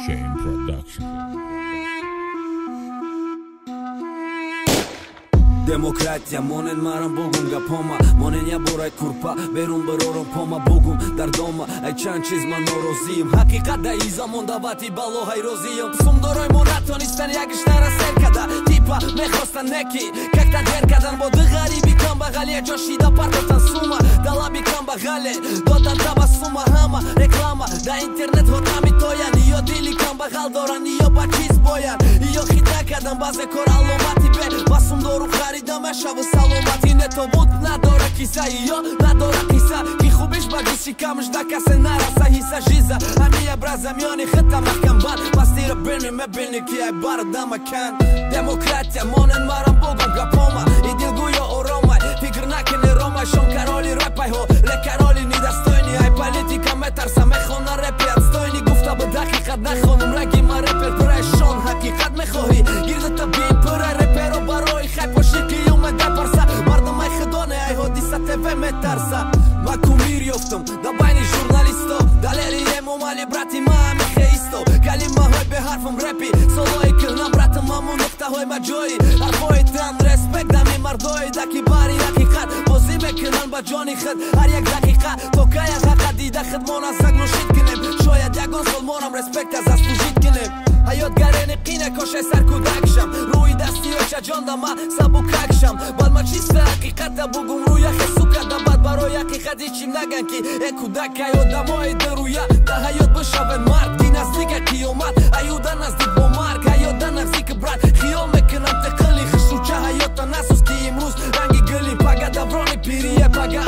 Shame Production. Demokratja monen maran bogum nga poma monen ja boraj kurpa berun bërorën poma bogum dar doma aj qan qizma në rozijëm hakikat da iza monda vati balo hajrozijëm sum doroj monaton istan ja gështara serkada tipa me khosta neki kakta derkadan bo dë garibi kam bagalje gjoshi da parto tan suma da labi kam bagale do tan taba suma hama reklama da internet hotami toja ni jo dili kam bagal dora ni jo baqiz bojan i jo hitakadan baze korallo mati be basum doru da me shavë salomati ne to but na dora kisa i jo na dora kisa ki khubish bagis që kam është da ka se nara sa hisa zhiza a mija braza mjoni khëta ma kam ban pas tira bërni me bërni ki aj barë da ma kan demokratja monen maran bogon nga poma i dilgu jo o romaj fikër nakin e romaj shon karoli repaj ho le karoli një da stojni aj politika me tarsa me khona repi at stojni gufta bë dakikat na khonum ragi ma reper për e shon hakikat me khohi girë të bin për e repero baroj haj po TV me tarsa ma kumir joftëm da bajni jurnalisto da leri e mu mali brati ma me heisto kalim ma hoj be harfëm repi soloj këllna bratëm ma mu nuk ta hoj ma gjoj arpoj të anë respekt da mi mardoj da ki bari da ki kat pozime këllën ba gjoni khët arjek da ki ka to kaja da ka di da khët mona zag në shit kënim shoja djagon sol monam respekta za spujit kënim ajo t'gareni kine koshe sarku daksham ruj da stio qa gjonda ma sa bukaksham bad ma qisfe hakikat da bugum ruja hesuka da bad baroja hakikat i qim nagan ki e kudak ajo da moj dëruja da hajo t'bëshaven mark ti nazdika ki jo mat ajo da nazdik bo mark ajo da nazdik brat kio me kënam të këlli khështu qa hajo të nasus ki imruz rangi gëllin paga da vroni piri e paga